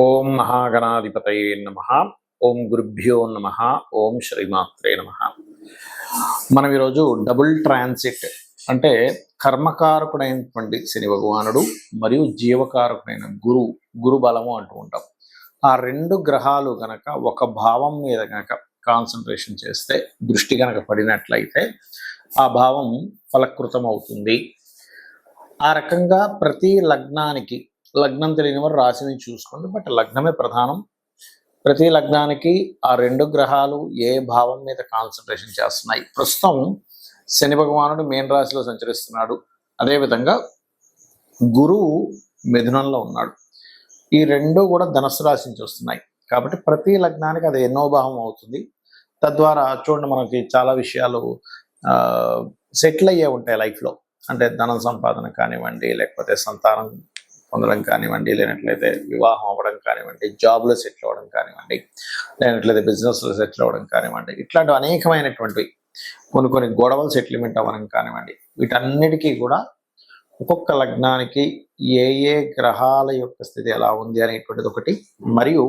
ఓం మహాగణాధిపతయే నమః. ఓం గురుభ్యో నమః. ఓం శ్రీమాత్రే నమః. మనం ఈరోజు డబుల్ ట్రాన్సిట్ అంటే కర్మకారకుడైనటువంటి శని భగవానుడు మరియు జీవకారకుడైన గురు బలము అంటూ ఉంటాం. ఆ రెండు గ్రహాలు గనక ఒక భావం మీద గనక కాన్సన్ట్రేషన్ చేస్తే, దృష్టి గనక పడినట్లయితే ఆ భావం ఫలకృతం అవుతుంది. ఆ రకంగా ప్రతి లగ్నానికి, లగ్నం తెలియని వారు రాశిని చూసుకోండి, బట్ లగ్నమే ప్రధానం. ప్రతి లగ్నానికి ఆ రెండు గ్రహాలు ఏ భావం మీద కాన్సన్ట్రేషన్ చేస్తున్నాయి. ప్రస్తుతం శని భగవానుడు మీన రాశిలో సంచరిస్తున్నాడు, అదేవిధంగా గురువు మిథునంలో ఉన్నాడు. ఈ రెండు కూడా ధనుస్సు రాశి నుంచి వస్తున్నాయి కాబట్టి ప్రతి లగ్నానికి అది ఎన్నో భావం అవుతుంది. తద్వారా చూడండి, మనకి చాలా విషయాలు సెటిల్ అయ్యే ఉంటాయి లైఫ్లో. అంటే ధనం సంపాదన కానివ్వండి, లేకపోతే సంతానం పొందడం కానివ్వండి, లేనట్లయితే వివాహం అవ్వడం కానివ్వండి, జాబ్లో సెటిల్ అవ్వడం కానివ్వండి, లేనట్లయితే బిజినెస్లో సెటిల్ అవ్వడం కానివ్వండి, ఇట్లాంటి అనేకమైనటువంటివి కొన్ని గొడవలు సెటిల్మెంట్ అవ్వడం కానివ్వండి, వీటన్నిటికీ కూడా ఒక్కొక్క లగ్నానికి ఏ ఏ గ్రహాల యొక్క స్థితి ఎలా ఉంది అనేటువంటిది ఒకటి. మరియు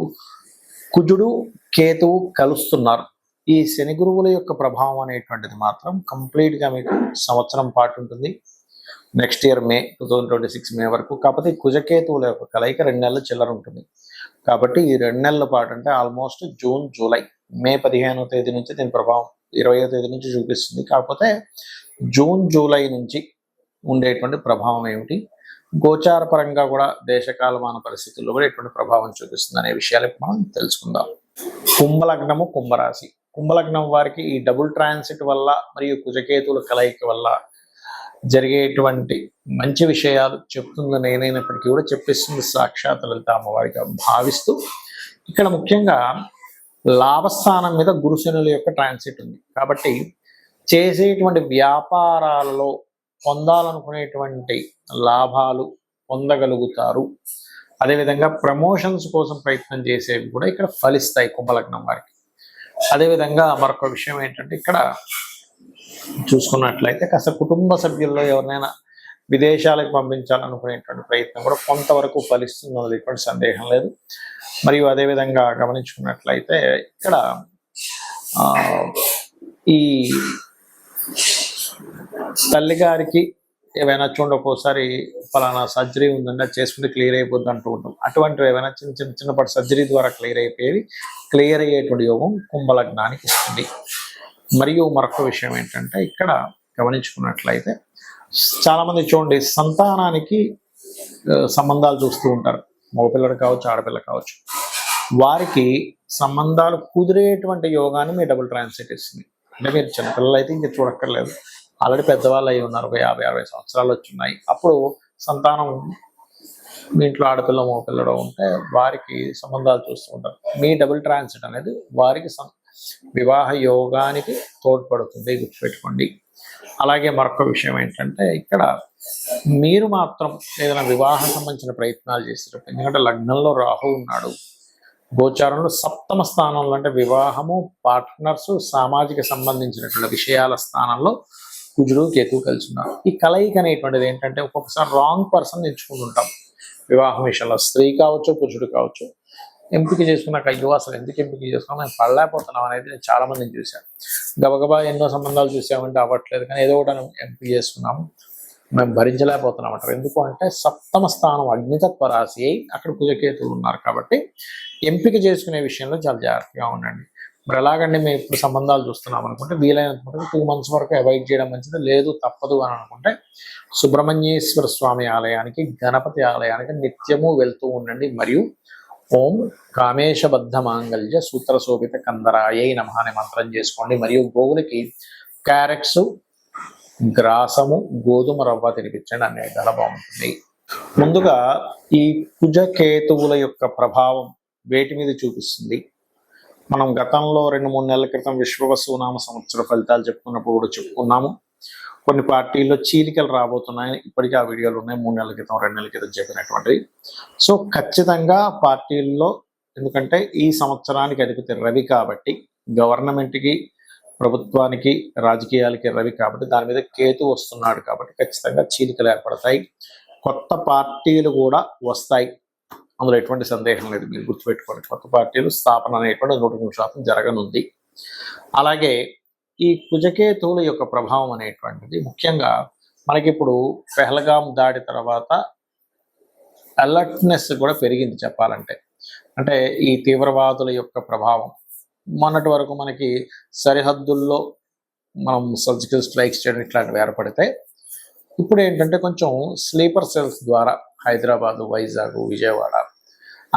కుజుడు కేతువు కలుస్తున్నారు. ఈ శని గురువుల యొక్క ప్రభావం అనేటువంటిది మాత్రం కంప్లీట్గా మీకు సంవత్సరం పాటు ఉంటుంది. నెక్స్ట్ ఇయర్ మే 2026 మే వరకు. కాకపోతే కుజకేతువుల యొక్క కలయిక 2 నెలల చిల్లర ఉంటుంది. కాబట్టి ఈ 2 నెలల పాటు అంటే ఆల్మోస్ట్ జూన్, జూలై, మే 15వ తేదీ నుంచి దీని ప్రభావం 20వ తేదీ నుంచి చూపిస్తుంది. కాకపోతే జూన్, జూలై నుంచి ఉండేటువంటి ప్రభావం ఏమిటి, గోచార పరంగా కూడా దేశకాలమాన పరిస్థితుల్లో కూడా ఎటువంటి ప్రభావం చూపిస్తుంది అనే విషయాలు మనం తెలుసుకుందాం. కుంభలగ్నము, కుంభరాశి. కుంభలగ్నం వారికి ఈ డబుల్ ట్రాన్సిట్ వల్ల మరియు కుజకేతువుల కలయిక వల్ల జరిగేటువంటి మంచి విషయాలు చెప్తుంది నేనైనప్పటికీ కూడా చెప్పిస్తుంది సాక్షాత్ లలిత అమ్మవారిగా భావిస్తూ, ఇక్కడ ముఖ్యంగా లాభస్థానం మీద గురుశనుల యొక్క ట్రాన్సిట్ ఉంది. కాబట్టి చేసేటువంటి వ్యాపారాలలో పొందాలనుకునేటువంటి లాభాలు పొందగలుగుతారు. అదేవిధంగా ప్రమోషన్స్ కోసం ప్రయత్నం చేసేవి కూడా ఇక్కడ ఫలిస్తాయి కుంభలగ్నం వారికి. అదేవిధంగా మరొక విషయం ఏంటంటే, ఇక్కడ చూసుకున్నట్లయితే కాస్త కుటుంబ సభ్యుల్లో ఎవరినైనా విదేశాలకు పంపించాలనుకునేటువంటి ప్రయత్నం కూడా కొంతవరకు ఫలిస్తుంది, ఎటువంటి సందేహం లేదు. మరియు అదేవిధంగా గమనించుకున్నట్లయితే ఇక్కడ ఈ తల్లిగారికి ఏవైనా చూడండి, ఒక్కోసారి ఫలానా సర్జరీ ఉందంటే చేసుకుంటే క్లియర్ అయిపోద్ది అంటూ ఉంటాం. అటువంటివి ఏమైనా చిన్నపాటి సర్జరీ ద్వారా క్లియర్ అయ్యేటువంటి యోగం కుంభలగ్నానికి ఇస్తుంది. మరియు మరొక విషయం ఏంటంటే, ఇక్కడ గమనించుకున్నట్లయితే చాలామంది చూడండి సంతానానికి సంబంధాలు చూస్తూ ఉంటారు. మగపిల్లడు కావచ్చు, ఆడపిల్ల కావచ్చు. వారికి సంబంధాలు కుదిరేటువంటి యోగాన్ని మీ డబుల్ ట్రాన్సిట్ ఇస్తుంది. అంటే మీరు చిన్నపిల్లలు అయితే ఇంకా చూడక్కర్లేదు, ఆల్రెడీ పెద్దవాళ్ళు అయి ఉన్నారు, ఒక 50-60 సంవత్సరాలు వచ్చున్నాయి. అప్పుడు సంతానం మీ ఇంట్లో ఆడపిల్ల మగపిల్లడో ఉంటే వారికి సంబంధాలు చూస్తూ ఉంటారు. మీ డబుల్ ట్రాన్సిట్ అనేది వారికి వివాహ యోగానికి తోడ్పడుతుంది, గుర్తుపెట్టుకోండి. అలాగే మరొక విషయం ఏంటంటే, ఇక్కడ మీరు మాత్రం ఏదైనా వివాహం సంబంధించిన ప్రయత్నాలు చేసేటప్పుడు, ఎందుకంటే లగ్నంలో రాహు ఉన్నాడు, గోచారంలో సప్తమ స్థానంలో అంటే వివాహము, పార్ట్నర్స్, సామాజిక సంబంధించినటువంటి విషయాల స్థానంలో కుజుడు కేతువు కలిసి ఉన్నారు. ఈ కలయిక అనేటువంటిది ఏంటంటే, ఒక్కొక్కసారి రాంగ్ పర్సన్ ఎంచుకుంటుంటాం. వివాహం విషయంలో స్త్రీ కావచ్చు, పురుషుడు కావచ్చు. ఎంపిక చేసుకున్నాక అయ్యో అసలు ఎందుకు ఎంపిక చేసుకున్నాం, మేము పడలేకపోతున్నాం అనేది నేను చాలా మందిని చూశాను. గబగబా ఎన్నో సంబంధాలు చూసామంటే అవ్వట్లేదు, కానీ ఏదో ఒకటి ఎంపిక చేసుకున్నాము, మేము భరించలేకపోతున్నాం అంటారు. ఎందుకు అంటే సప్తమ స్థానం అగ్నితత్వ రాశి అయి అక్కడ కుజకేతువులు ఉన్నారు. కాబట్టి ఎంపిక చేసుకునే విషయంలో చాలా జాగ్రత్తగా ఉండండి. మరి ఎలాగండి మేము ఇప్పుడు సంబంధాలు చూస్తున్నాం అనుకుంటే, వీలైనంత 2 months వరకు అవాయిడ్ చేయడం మంచిది. లేదు తప్పదు అని అనుకుంటే సుబ్రహ్మణ్యేశ్వర స్వామి ఆలయానికి, గణపతి ఆలయానికి నిత్యము వెళ్తూ ఉండండి. మరియు ఓం కామేశబద్ధ మాంగళ్య సూత్ర శోభిత కందరాయై నమః అనే మంత్రం చేసుకోండి. మరియు గోవులకి క్యారెట్స్, గ్రాసము, గోధుమ రవ్వ తినిపించండి, అనే చాలా బాగుంటుంది. ముందుగా ఈ కుజకేతువుల యొక్క ప్రభావం వేటి మీద చూపిస్తుంది, మనం గతంలో 2-3 నెలల క్రితం విశ్వవసునామ సంవత్సర ఫలితాలు చెప్పుకున్నప్పుడు కూడా చెప్పుకున్నాము. కొన్ని పార్టీల్లో చీలికలు రాబోతున్నాయి, ఇప్పటికీ ఆ వీడియోలు ఉన్నాయి. 3 నెలల క్రితం, 2 నెలల క్రితం చెప్పినటువంటివి. సో ఖచ్చితంగా పార్టీల్లో, ఎందుకంటే ఈ సంవత్సరానికి అధిపతి రవి కాబట్టి, గవర్నమెంట్కి, ప్రభుత్వానికి, రాజకీయాలకి రవి కాబట్టి, దాని మీద కేతు వస్తున్నాడు కాబట్టి ఖచ్చితంగా చీలికలు ఏర్పడతాయి. కొత్త పార్టీలు కూడా వస్తాయి. అందులో ఎటువంటి సందేహం లేదు. మీరు గుర్తుపెట్టుకోండి, కొత్త పార్టీలు స్థాపన అనేటువంటి 100% జరగనుంది. అలాగే ఈ కుజకేతువుల యొక్క ప్రభావం అనేటువంటిది ముఖ్యంగా మనకిప్పుడు పెహల్గాం దాడి తర్వాత అలర్ట్నెస్ కూడా పెరిగింది చెప్పాలంటే. అంటే ఈ తీవ్రవాదుల యొక్క ప్రభావం మొన్నటి వరకు మనకి సరిహద్దుల్లో మనం సర్జికల్ స్ట్రైక్స్ చేయడం ఇట్లాంటివి ఏర్పడితే, ఇప్పుడు ఏంటంటే కొంచెం స్లీపర్ సెల్స్ ద్వారా హైదరాబాదు, వైజాగ్, విజయవాడ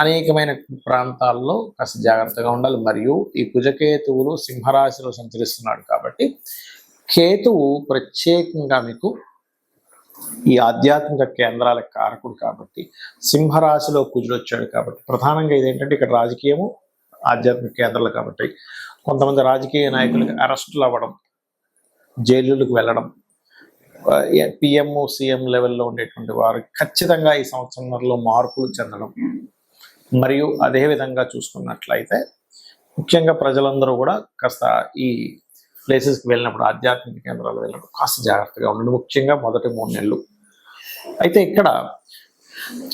అనేకమైన ప్రాంతాల్లో కాస్త జాగ్రత్తగా ఉండాలి. మరియు ఈ కుజకేతువులు సింహరాశిలో సంచరిస్తున్నాడు కాబట్టి కేతువు ప్రత్యేకంగా మీకు ఈ ఆధ్యాత్మిక కేంద్రాల కారకుడు కాబట్టి, సింహరాశిలో కుజుడు వచ్చాడు కాబట్టి ప్రధానంగా ఇదేంటంటే ఇక్కడ రాజకీయము ఆధ్యాత్మిక కేంద్రాలు కాబట్టి కొంతమంది రాజకీయ నాయకులకి అరెస్టులు అవ్వడం, జైలులకు వెళ్ళడం, పిఎం సీఎం లెవెల్లో ఉండేటువంటి వారు ఖచ్చితంగా ఈ సంవత్సరంలో మార్పులు చెందడం, మరియు అదేవిధంగా చూసుకున్నట్లయితే ముఖ్యంగా ప్రజలందరూ కూడా కాస్త ఈ ప్లేసెస్కి వెళ్ళినప్పుడు, ఆధ్యాత్మిక కేంద్రాలు వెళ్ళినప్పుడు కాస్త జాగ్రత్తగా ఉండండి, ముఖ్యంగా మొదటి 3 నెలలు. అయితే ఇక్కడ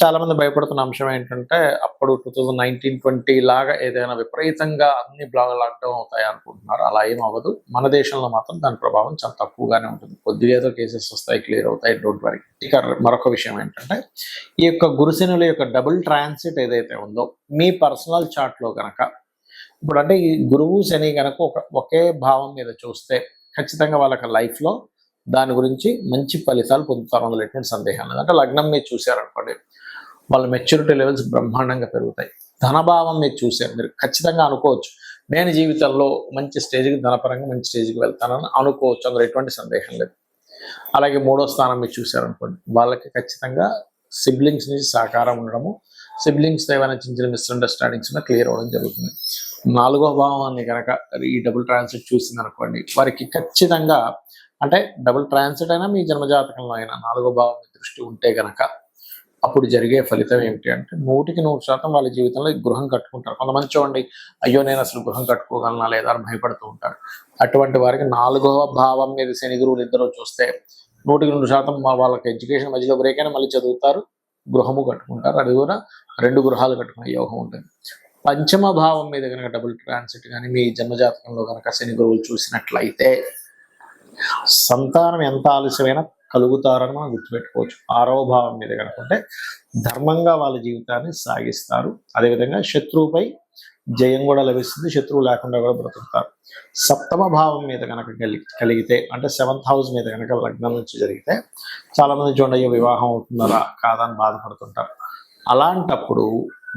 చాలామంది భయపడుతున్న అంశం ఏంటంటే అప్పుడు 2019-20 లాగా ఏదైనా విపరీతంగా అన్ని లాక్డౌన్ అవుతాయి అనుకుంటున్నారు. అలా ఏం అవ్వదు. మన దేశంలో మాత్రం దాని ప్రభావం చాలా తక్కువగానే ఉంటుంది. కొద్దిగా ఏదో కేసెస్ వస్తాయి, క్లియర్ అవుతాయి, డోంట్ వరీ. ఇక మరొక విషయం ఏంటంటే ఈ యొక్క గురుశనుల యొక్క డబుల్ ట్రాన్సిట్ ఏదైతే ఉందో మీ పర్సనల్ చార్ట్లో కనుక ఇప్పుడు అంటే ఈ గురువు శని కనుక ఒకే భావం మీద చూస్తే ఖచ్చితంగా వాళ్ళకి లైఫ్లో దాని గురించి మంచి ఫలితాలు పొందుతారు, అందులో ఎటువంటి సందేహం లేదు. అంటే లగ్నం మీరు చూశారనుకోండి, వాళ్ళ మెచ్యూరిటీ లెవెల్స్ బ్రహ్మాండంగా పెరుగుతాయి. ధనభావం మీరు చూశారు, మీరు ఖచ్చితంగా అనుకోవచ్చు నేను జీవితంలో మంచి స్టేజ్కి, ధనపరంగా మంచి స్టేజ్కి వెళ్తానని అనుకోవచ్చు, అందులో ఎటువంటి సందేహం లేదు. అలాగే 3వ స్థానం మీరు చూశారనుకోండి, వాళ్ళకి ఖచ్చితంగా సిబ్లింగ్స్ నుంచి సహకారం ఉండడము, సిబ్లింగ్స్ ఏమైనా చిన్న చిన్న మిస్అండర్స్టాండింగ్స్ క్లియర్ అవ్వడం జరుగుతుంది. 4వ భావాన్ని కనుక ఈ డబుల్ ట్రాన్సిట్ చూసింది అనుకోండి, వారికి ఖచ్చితంగా అంటే డబుల్ ట్రాన్సిట్ అయినా మీ జన్మజాతకంలో అయినా 4వ భావం దృష్టి ఉంటే కనుక అప్పుడు జరిగే ఫలితం ఏమిటి అంటే 100% వాళ్ళ జీవితంలో గృహం కట్టుకుంటారు. కొంతమంది చూడండి, అయ్యో నేను అసలు గృహం కట్టుకోగలనా లేదా అని భయపడుతూ ఉంటారు. అటువంటి వారికి 4వ భావం మీద శని గురువులు ఇద్దరు చూస్తే 100% వాళ్ళకి ఎడ్యుకేషన్ మధ్యలో బ్రేక్ అయినా మళ్ళీ చదువుతారు, గృహము కట్టుకుంటారు. అది కూడా 2 గృహాలు కట్టుకునే యోగం ఉంటుంది. 5వ భావం మీద కనుక డబుల్ ట్రాన్సిట్ కానీ మీ జన్మజాతకంలో కనుక శని గురువులు చూసినట్లయితే సంతానం ఎంత ఆలస్యమైనా కలుగుతారని మనం గుర్తుపెట్టుకోవచ్చు. 6వ భావం మీద కనుకుంటే ధర్మంగా వాళ్ళ జీవితాన్ని సాగిస్తారు. అదేవిధంగా శత్రువుపై జయం కూడా లభిస్తుంది, శత్రువు లేకుండా కూడా బ్రతుకుతారు. 7వ భావం మీద కనుక కలిగితే అంటే 7th హౌస్ మీద కనుక లగ్నం నుంచి జరిగితే చాలామంది చూడండి వివాహం అవుతున్నారా కాదని బాధపడుతుంటారు. అలాంటప్పుడు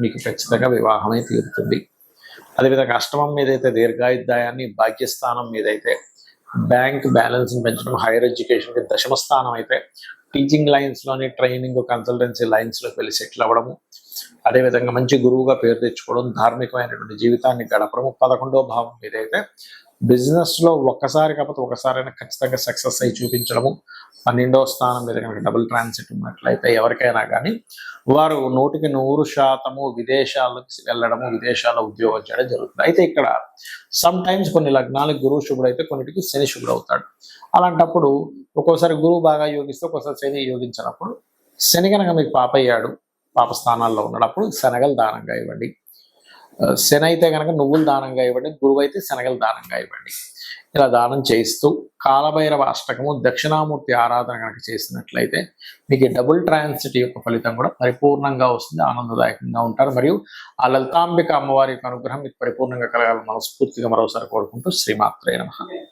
మీకు ఖచ్చితంగా వివాహమే తీరుతుంది. అదేవిధంగా 8వ మీద అయితే దీర్ఘాయుర్దాయాన్ని, భాగ్యస్థానం మీద అయితే బ్యాంక్ బ్యాలెన్స్ని పెంచడం, హైయర్ ఎడ్యుకేషన్కి 10వ స్థానం అయితే టీచింగ్ లైన్స్లోని ట్రైనింగ్, కన్సల్టెన్సీ లైన్స్లోకి వెళ్ళి సెటిల్ అవ్వడము, అదేవిధంగా మంచి గురువుగా పేరు తెచ్చుకోవడం, ధార్మికమైనటువంటి జీవితాన్ని గడపడము. 11వ భావం మీద అయితే బిజినెస్లో ఒక్కసారి కాకపోతే ఒకసారైనా ఖచ్చితంగా సక్సెస్ అయి చూపించడము. 12వ స్థానం మీద కనుక డబుల్ ట్రాన్సిట్ ఉన్నట్లయితే ఎవరికైనా కానీ వారు 100% విదేశాలకు వెళ్ళడము, విదేశాల్లో ఉద్యోగం చేయడం జరుగుతుంది. అయితే ఇక్కడ సమ్ టైమ్స్ కొన్ని లగ్నాలకు గురువు శుభుడు అయితే కొన్నిటికి శని శుభుడు అవుతాడు. అలాంటప్పుడు ఒక్కోసారి గురువు బాగా యోగిస్తే ఒక్కోసారి శని యోగించినప్పుడు, శని కనుక మీకు పాపయ్యాడు, పాప స్థానాల్లో ఉన్నప్పుడు శనగలు దానంగా ఇవ్వండి. శని అయితే కనుక నువ్వులు దానంగా ఇవ్వండి, గురువు అయితే శనగలు దానంగా ఇవ్వండి. ఇలా దానం చేస్తూ కాలభైరవ అష్టకము, దక్షిణామూర్తి ఆరాధన కనుక చేసినట్లయితే మీకు డబుల్ ట్రాన్సిట్ యొక్క ఫలితం కూడా పరిపూర్ణంగా వస్తుంది, ఆనందదాయకంగా ఉంటారు. మరియు ఆ లలితాంబిక అమ్మవారి యొక్క అనుగ్రహం మీకు పరిపూర్ణంగా కలగాలని మనస్ఫూర్తిగా మరోసారి కోరుకుంటూ శ్రీమాత్రే నమః.